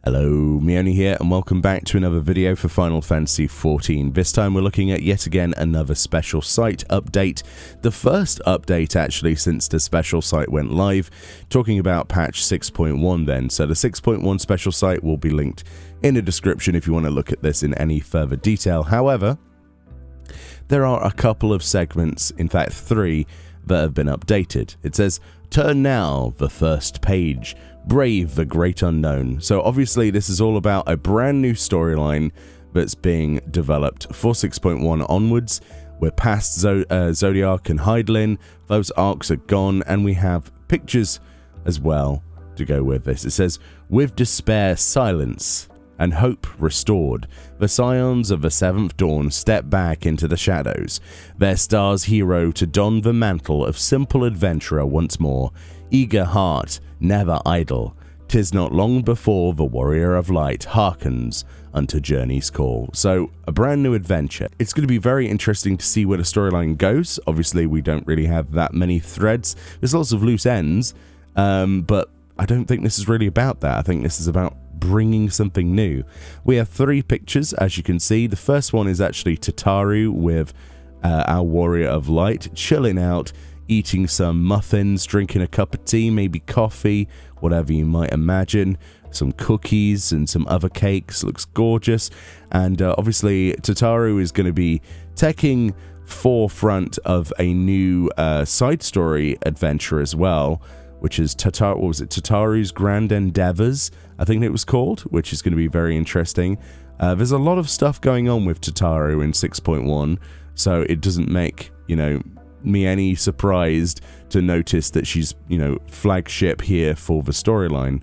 Hello, Meoni here, and welcome back to another video for Final Fantasy XIV. This time we're looking at yet again another special site update. The first update actually since the special site went live, talking about patch 6.1 then. So the 6.1 special site will be linked in the description if you want to look at this in any further detail. However, there are a couple of segments, in fact 3, that have been updated. It says, "Turn now, the first page. Brave the Great Unknown." So obviously this is all about a brand new storyline that's being developed for 6.1 onwards. We're past Zodiac and Heidelin, those arcs are gone, and we have pictures as well to go with this. It says, "With despair silence and hope restored, the scions of the Seventh Dawn step back into the shadows, their star's hero to don the mantle of simple adventurer once more. Eager heart, never idle. 'Tis not long before the warrior of light hearkens unto journey's call." So, a brand new adventure. It's going to be very interesting to see where the storyline goes. Obviously, we don't really have that many threads. There's lots of loose ends, but I don't think this is really about that. I think this is about bringing something new. We have 3 pictures, as you can see. The first one is actually Tataru with our warrior of light, chilling out, eating some muffins, drinking a cup of tea, maybe coffee, whatever you might imagine, some cookies and some other cakes. Looks gorgeous. And obviously Tataru is going to be taking forefront of a new side story adventure as well, which is Tataru's Grand Endeavors, I think it was called, which is going to be very interesting. There's a lot of stuff going on with Tataru in 6.1, so it doesn't make, me any surprised to notice that she's, flagship here for the storyline.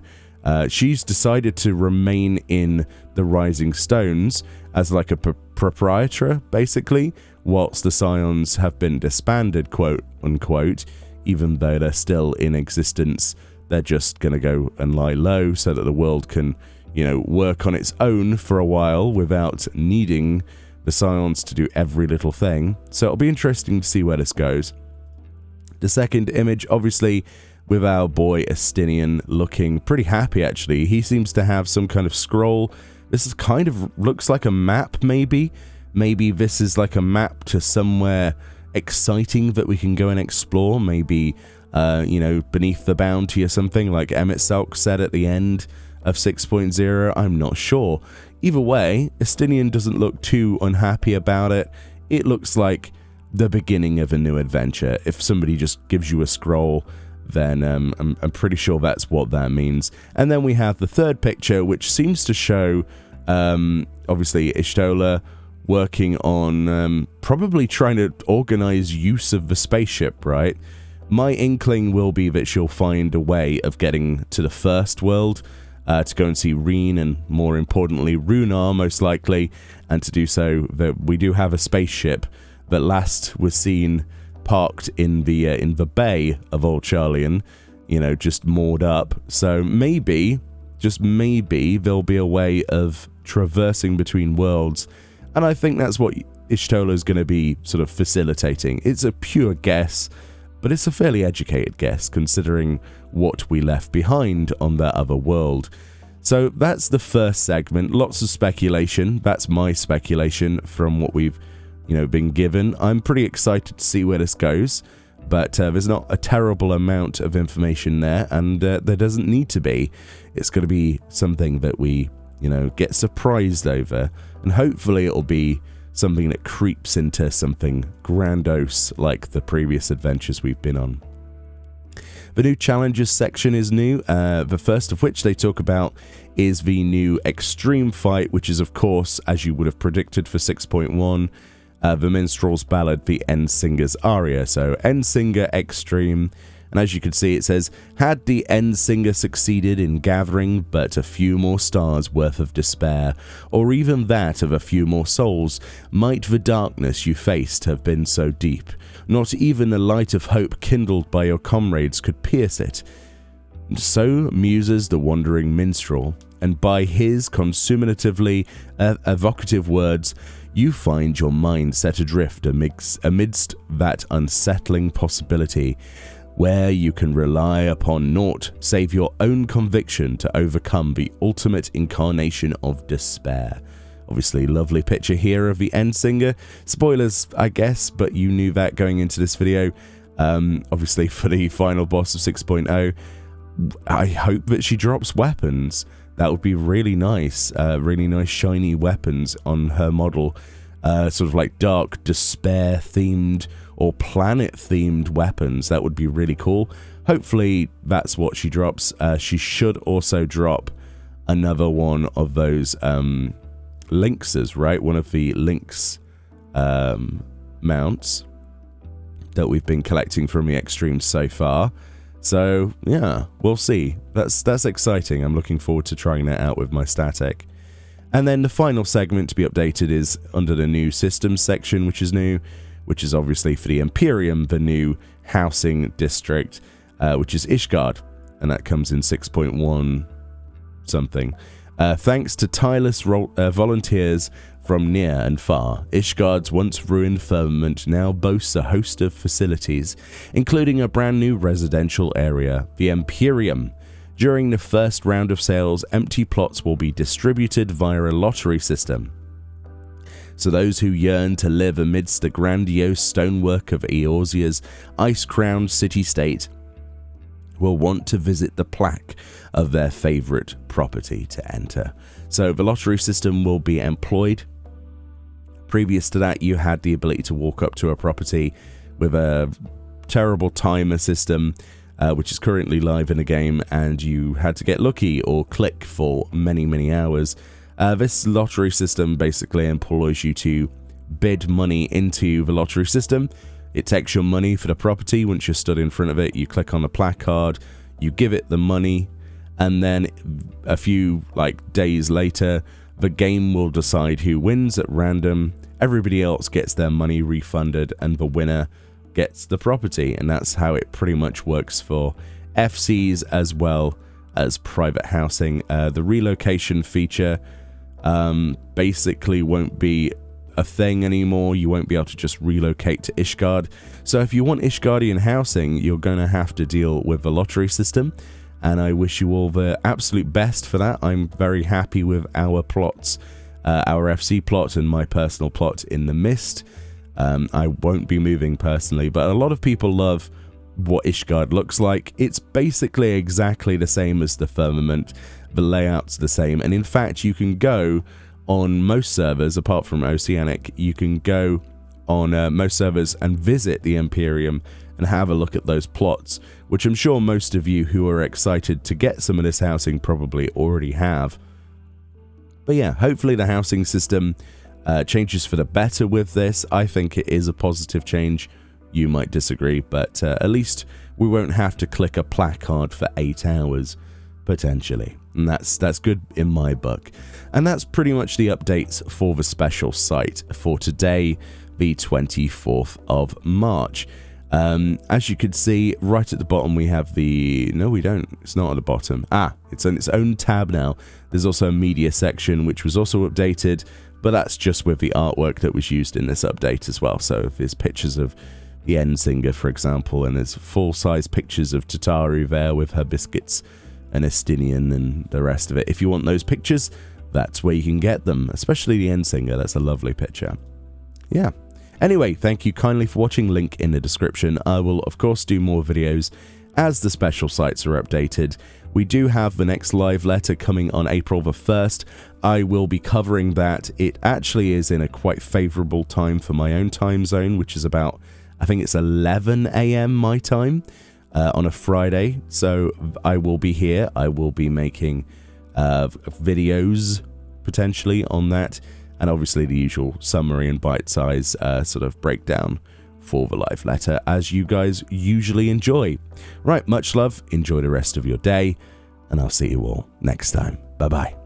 She's decided to remain in the Rising Stones as like a proprietor, basically, whilst the Scions have been disbanded, quote unquote. Even though they're still in existence, they're just going to go and lie low so that the world can, work on its own for a while without needing the Scions to do every little thing. So it'll be interesting to see where this goes. The second image, obviously, with our boy Estinian looking pretty happy, actually. He seems to have some kind of scroll. This is kind of looks like a map, maybe. Maybe this is like a map to somewhere exciting that we can go and explore. Maybe, beneath the bounty or something, like MSQ said at the end of 6.0. I'm not sure. Either way, Estinian doesn't look too unhappy about it. It looks like the beginning of a new adventure. If somebody just gives you a scroll, then I'm pretty sure that's what that means. And then we have the third picture, which seems to show, obviously, Y'shtola working on probably trying to organize use of the spaceship, right? My inkling will be that she'll find a way of getting to the first world, to go and see Reen, and more importantly Runar, most likely. And to do so, we do have a spaceship that last was seen parked in the bay of Old Charlian, just moored up. So maybe, just maybe, there'll be a way of traversing between worlds. And I think that's what Y'shtola is going to be sort of facilitating. It's a pure guess, but it's a fairly educated guess considering what we left behind on that other world. So that's the first segment. Lots of speculation. That's my speculation from what we've, been given. I'm pretty excited to see where this goes, but there's not a terrible amount of information there, and there doesn't need to be. It's going to be something that we, get surprised over, and hopefully it'll be something that creeps into something grandiose like the previous adventures we've been on. The new challenges section is new. The first of which they talk about is the new extreme fight, which is, of course, as you would have predicted for 6.1, the Minstrel's Ballad, the Endsinger's Aria. So Endsinger Extreme. And as you can see, it says, "Had the Endsinger succeeded in gathering but a few more stars worth of despair, or even that of a few more souls, might the darkness you faced have been so deep, not even the light of hope kindled by your comrades could pierce it. So muses the wandering minstrel, and by his consummatively evocative words, you find your mind set adrift amidst that unsettling possibility. where you can rely upon naught save your own conviction to overcome the ultimate incarnation of despair. Obviously, lovely picture here of the end singer. Spoilers, I guess, but you knew that going into this video. Obviously, for the final boss of 6.0, I hope that she drops weapons. That would be really nice. Really nice shiny weapons on her model. Sort of like dark despair themed or planet themed weapons. That would be really cool. Hopefully that's what she drops. She should also drop another one of those Lynxes, right? One of the Lynx mounts that we've been collecting from the Extremes so far. So yeah, we'll see. That's exciting. I'm looking forward to trying that out with my static. And then the final segment to be updated is under the new systems section, which is new, which is obviously for the Imperium, the new housing district, which is Ishgard, and that comes in 6.1 something. Thanks to tireless volunteers from near and far, Ishgard's once ruined firmament now boasts a host of facilities, including a brand new residential area, the Imperium. During the first round of sales, empty plots will be distributed via a lottery system. So those who yearn to live amidst the grandiose stonework of Eorzea's ice-crowned city-state will want to visit the plaque of their favourite property to enter. So the lottery system will be employed. Previous to that, you had the ability to walk up to a property with a terrible timer system, which is currently live in the game, and you had to get lucky or click for many, many hours. This lottery system basically employs you to bid money into the lottery system. It takes your money for the property. Once you're stood in front of it, you click on the placard, you give it the money, and then a few days later, the game will decide who wins at random. Everybody else gets their money refunded, and the winner gets the property, and that's how it pretty much works for FCs as well as private housing. The relocation feature basically won't be a thing anymore. You won't be able to just relocate to Ishgard. So if you want Ishgardian housing, you're going to have to deal with the lottery system, and I wish you all the absolute best for that. I'm very happy with our plots, our FC plot and my personal plot in the Mist. I won't be moving personally, but a lot of people love what Ishgard looks like. It's basically exactly the same as the Firmament. The layout's the same, and in fact, you can go on most servers, apart from Oceanic, you can go on most servers and visit the Imperium and have a look at those plots, which I'm sure most of you who are excited to get some of this housing probably already have. But yeah, hopefully the housing system changes for the better with this. I think it is a positive change. You might disagree, but at least we won't have to click a placard for 8 hours, potentially. And that's good in my book. And that's pretty much the updates for the special site for today, the 24th of March. As you can see, right at the bottom we have the... No, we don't. It's not at the bottom. It's on its own tab now. There's also a media section, which was also updated, but that's just with the artwork that was used in this update as well. So if there's pictures of the end singer, for example, and there's full-size pictures of Tataru there with her biscuits and Estinian and the rest of it. If you want those pictures, that's where you can get them, especially the end singer. That's a lovely picture. Yeah. Anyway, thank you kindly for watching. Link in the description. I will, of course, do more videos as the special sites are updated. We do have the next live letter coming on April the 1st. I will be covering that. It actually is in a quite favourable time for my own time zone, which is about, I think it's 11 AM my time on a Friday. So I will be here. I will be making videos potentially on that. And obviously the usual summary and bite-size sort of breakdown for the live letter, as you guys usually enjoy. Right, much love, enjoy the rest of your day, and I'll see you all next time. Bye-bye.